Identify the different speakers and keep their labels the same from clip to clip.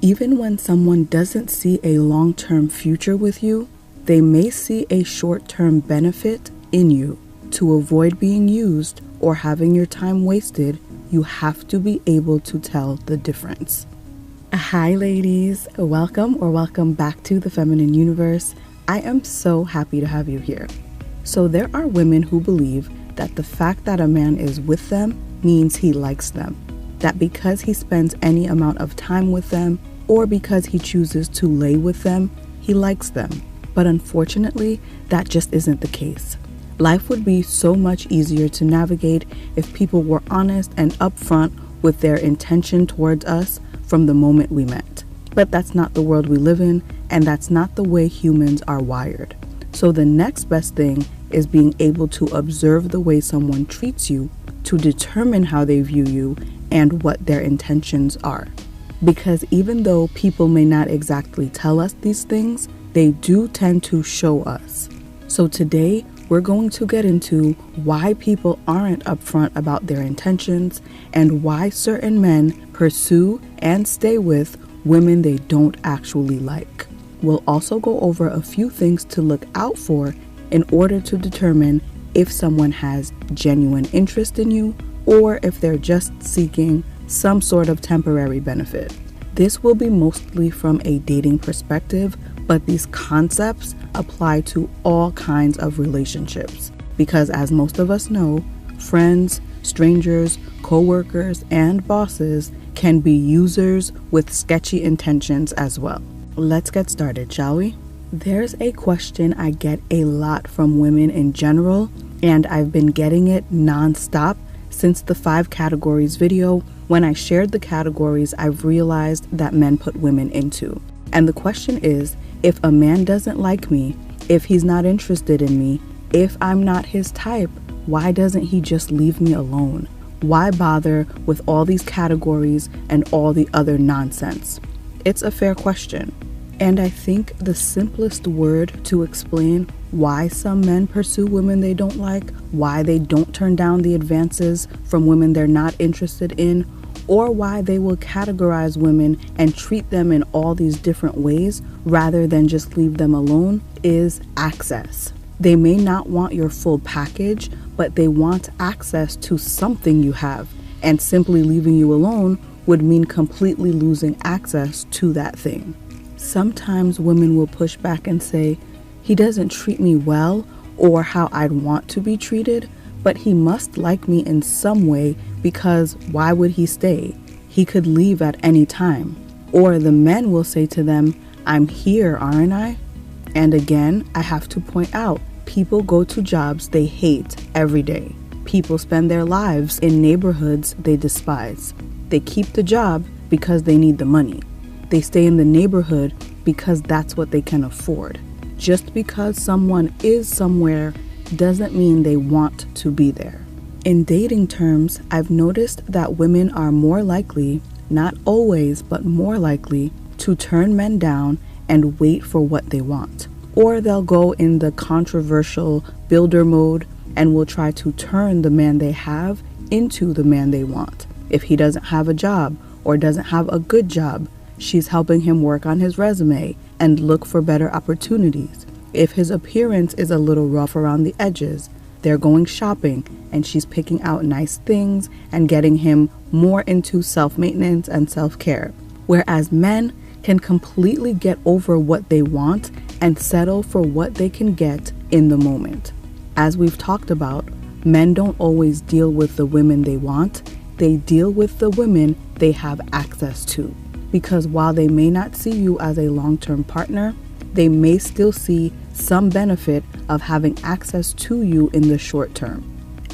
Speaker 1: Even when someone doesn't see a long-term future with you, they may see a short-term benefit in you. To avoid being used or having your time wasted, you have to be able to tell the difference. Hi ladies, welcome back to the Feminine Universe. I am so happy to have you here. So there are women who believe that the fact that a man is with them means he likes them. That because he spends any amount of time with them or because he chooses to lay with them, he likes them. But unfortunately, that just isn't the case. Life would be so much easier to navigate if people were honest and upfront with their intention towards us from the moment we met. But that's not the world we live in, and that's not the way humans are wired. So the next best thing is being able to observe the way someone treats you to determine how they view you and what their intentions are. Because even though people may not exactly tell us these things, they do tend to show us. So today, we're going to get into why people aren't upfront about their intentions and why certain men pursue and stay with women they don't actually like. We'll also go over a few things to look out for in order to determine if someone has genuine interest in you or if they're just seeking some sort of temporary benefit. This will be mostly from a dating perspective, but these concepts apply to all kinds of relationships because, as most of us know, friends, strangers, coworkers, and bosses can be users with sketchy intentions as well. Let's get started, shall we? There's a question I get a lot from women in general, and I've been getting it non-stop since the 5 categories video. When I shared the categories I've realized that men put women into. And the question is, if a man doesn't like me, if he's not interested in me, if I'm not his type, why doesn't he just leave me alone? Why bother with all these categories and all the other nonsense? It's a fair question. And I think the simplest word to explain why some men pursue women they don't like, why they don't turn down the advances from women they're not interested in, or why they will categorize women and treat them in all these different ways rather than just leave them alone, is access. They may not want your full package, but they want access to something you have, and simply leaving you alone would mean completely losing access to that thing. Sometimes women will push back and say, he doesn't treat me well or how I'd want to be treated, but he must like me in some way because why would he stay? He could leave at any time. Or the men will say to them, I'm here, aren't I? And again, I have to point out, people go to jobs they hate every day. People spend their lives in neighborhoods they despise. They keep the job because they need the money. They stay in the neighborhood because that's what they can afford. Just because someone is somewhere doesn't mean they want to be there. In dating terms, I've noticed that women are more likely, not always, but more likely, to turn men down and wait for what they want. Or they'll go in the controversial builder mode and will try to turn the man they have into the man they want. If he doesn't have a job or doesn't have a good job, she's helping him work on his resume and look for better opportunities. If his appearance is a little rough around the edges, they're going shopping and she's picking out nice things and getting him more into self-maintenance and self-care. Whereas men can completely get over what they want and settle for what they can get in the moment. As we've talked about, men don't always deal with the women they want, they deal with the women they have access to. Because while they may not see you as a long-term partner, they may still see some benefit of having access to you in the short term.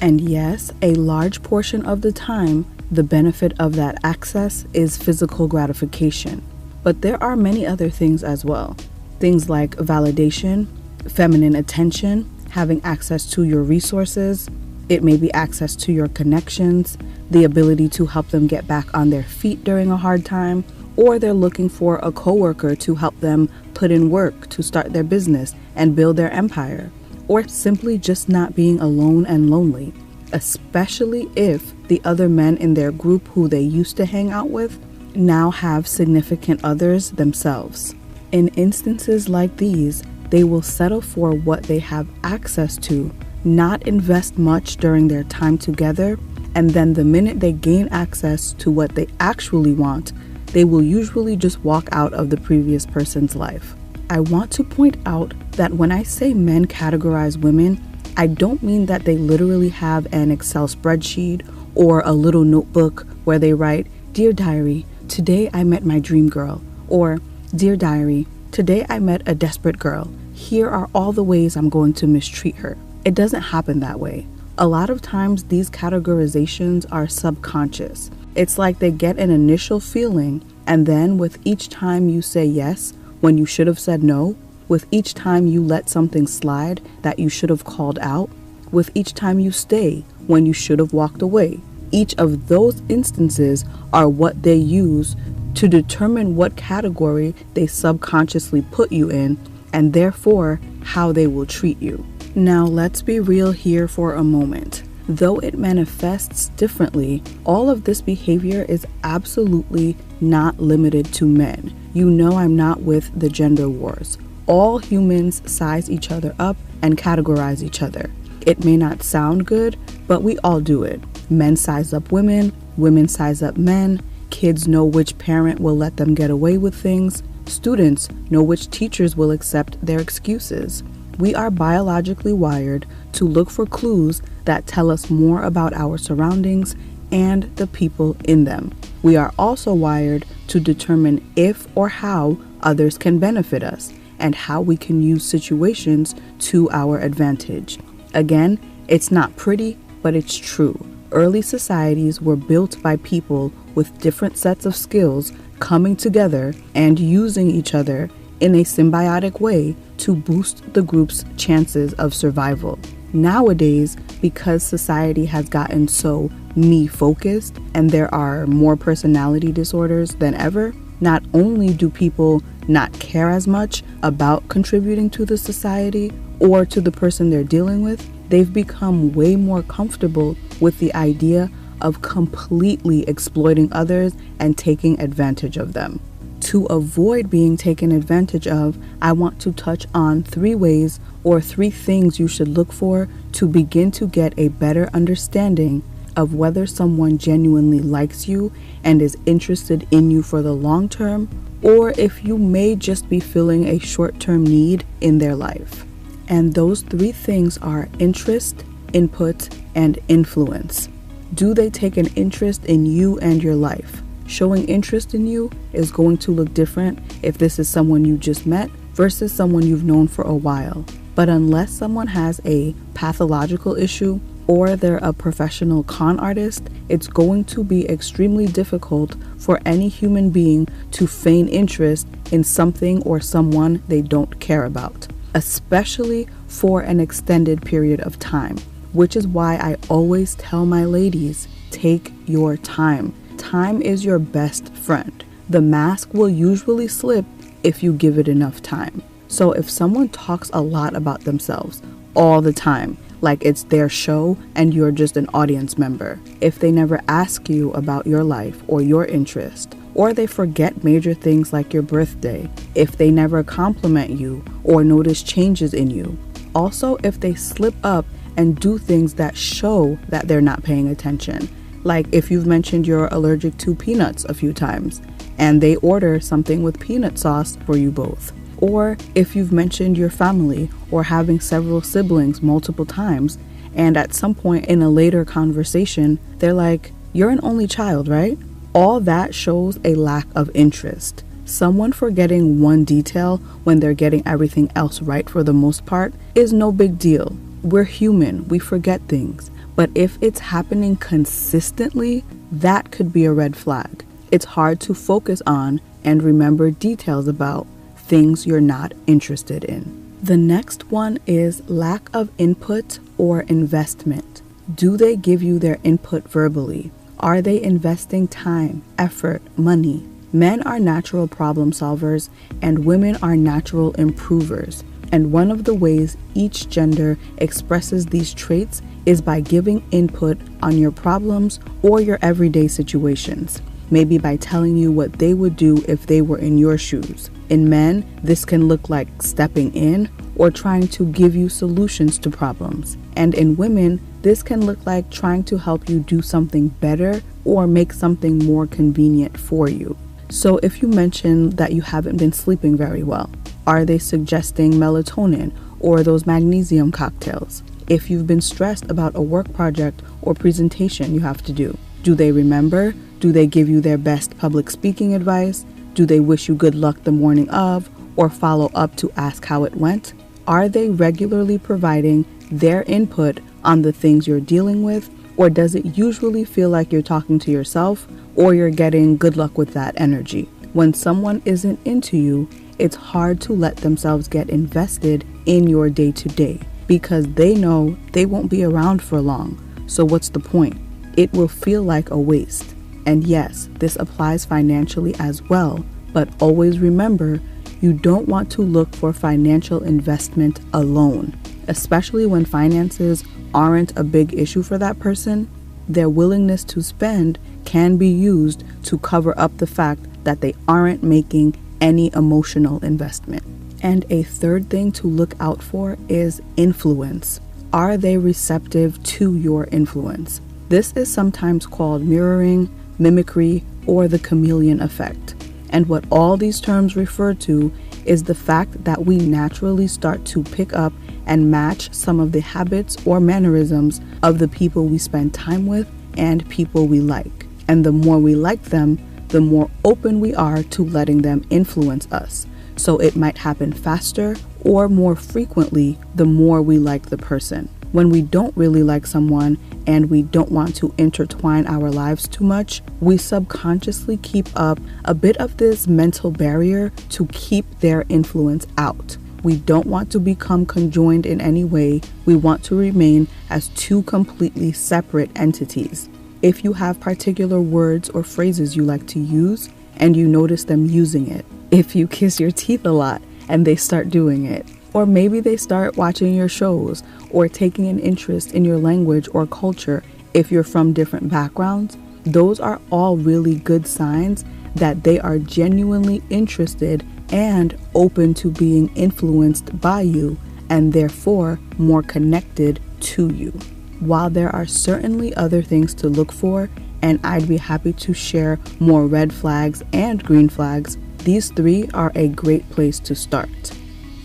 Speaker 1: And yes, a large portion of the time, the benefit of that access is physical gratification. But there are many other things as well. Things like validation, feminine attention, having access to your resources. It may be access to your connections, the ability to help them get back on their feet during a hard time, or they're looking for a coworker to help them put in work to start their business and build their empire, or simply just not being alone and lonely, especially if the other men in their group who they used to hang out with now have significant others themselves. In instances like these, they will settle for what they have access to, not invest much during their time together, and then the minute they gain access to what they actually want, they will usually just walk out of the previous person's life. I want to point out that when I say men categorize women, I don't mean that they literally have an Excel spreadsheet or a little notebook where they write, "Dear Diary, today I met my dream girl," or "Dear Diary, today I met a desperate girl. Here are all the ways I'm going to mistreat her." It doesn't happen that way. A lot of times these categorizations are subconscious. It's like they get an initial feeling, and then with each time you say yes when you should have said no, with each time you let something slide that you should have called out, with each time you stay when you should have walked away, each of those instances are what they use to determine what category they subconsciously put you in, and therefore how they will treat you. Now let's be real here for a moment. Though it manifests differently, all of this behavior is absolutely not limited to men. You know I'm not with the gender wars. All humans size each other up and categorize each other. It may not sound good, but we all do it. Men size up women, women size up men, kids know which parent will let them get away with things, students know which teachers will accept their excuses. We are biologically wired to look for clues that tell us more about our surroundings and the people in them. We are also wired to determine if or how others can benefit us and how we can use situations to our advantage. Again, it's not pretty, but it's true. Early societies were built by people with different sets of skills coming together and using each other in a symbiotic way to boost the group's chances of survival. Nowadays, because society has gotten so me-focused and there are more personality disorders than ever, not only do people not care as much about contributing to the society or to the person they're dealing with, they've become way more comfortable with the idea of completely exploiting others and taking advantage of them. To avoid being taken advantage of, I want to touch on 3 ways or 3 things you should look for to begin to get a better understanding of whether someone genuinely likes you and is interested in you for the long term, or if you may just be filling a short-term need in their life. And those 3 things are interest, input, and influence. Do they take an interest in you and your life? Showing interest in you is going to look different if this is someone you just met versus someone you've known for a while. But unless someone has a pathological issue or they're a professional con artist, it's going to be extremely difficult for any human being to feign interest in something or someone they don't care about, especially for an extended period of time, which is why I always tell my ladies, take your time. Time is your best friend. The mask will usually slip if you give it enough time. So if someone talks a lot about themselves all the time, like it's their show and you're just an audience member, if they never ask you about your life or your interest, or they forget major things like your birthday, if they never compliment you or notice changes in you, also if they slip up and do things that show that they're not paying attention, like if you've mentioned you're allergic to peanuts a few times and they order something with peanut sauce for you both. Or if you've mentioned your family or having several siblings multiple times and at some point in a later conversation, they're like, "You're an only child, right?" All that shows a lack of interest. Someone forgetting one detail when they're getting everything else right for the most part is no big deal. We're human, we forget things. But if it's happening consistently, that could be a red flag. It's hard to focus on and remember details about things you're not interested in. The next one is lack of input or investment. Do they give you their input verbally? Are they investing time, effort, money? Men are natural problem solvers and women are natural improvers. And one of the ways each gender expresses these traits is by giving input on your problems or your everyday situations. maybe by telling you what they would do if they were in your shoes. In men, this can look like stepping in or trying to give you solutions to problems. And in women, this can look like trying to help you do something better or make something more convenient for you. So if you mention that you haven't been sleeping very well, are they suggesting melatonin or those magnesium cocktails? If you've been stressed about a work project or presentation you have to do they remember? Do they give you their best public speaking advice? Do they wish you good luck the morning of or follow up to ask how it went? Are they regularly providing their input on the things you're dealing with, or does it usually feel like you're talking to yourself or you're getting good luck with that energy? When someone isn't into you, it's hard to let themselves get invested in your day-to-day because they know they won't be around for long. So what's the point? It will feel like a waste. And yes, this applies financially as well, but always remember, you don't want to look for financial investment alone, especially when finances aren't a big issue for that person. Their willingness to spend can be used to cover up the fact that they aren't making any emotional investment. And a third thing to look out for is influence. Are they receptive to your influence? This is sometimes called mirroring, mimicry, or the chameleon effect. And what all these terms refer to is the fact that we naturally start to pick up and match some of the habits or mannerisms of the people we spend time with and people we like. And the more we like them, the more open we are to letting them influence us. So it might happen faster or more frequently the more we like the person. When we don't really like someone and we don't want to intertwine our lives too much, we subconsciously keep up a bit of this mental barrier to keep their influence out. We don't want to become conjoined in any way. We want to remain as two completely separate entities. If you have particular words or phrases you like to use and you notice them using it, if you kiss your teeth a lot and they start doing it, or maybe they start watching your shows or taking an interest in your language or culture if you're from different backgrounds, those are all really good signs that they are genuinely interested and open to being influenced by you and therefore more connected to you. While there are certainly other things to look for, and I'd be happy to share more red flags and green flags, these three are a great place to start.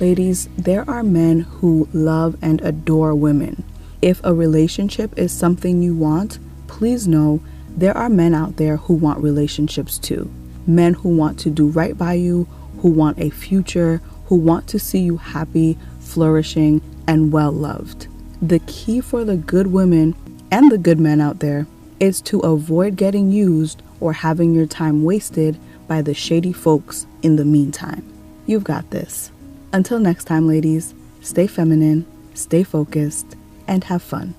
Speaker 1: Ladies, there are men who love and adore women. If a relationship is something you want, please know there are men out there who want relationships too. Men who want to do right by you, who want a future, who want to see you happy, flourishing, and well loved. The key for the good women and the good men out there is to avoid getting used or having your time wasted by the shady folks in the meantime. You've got this. Until next time, ladies, stay feminine, stay focused, and have fun.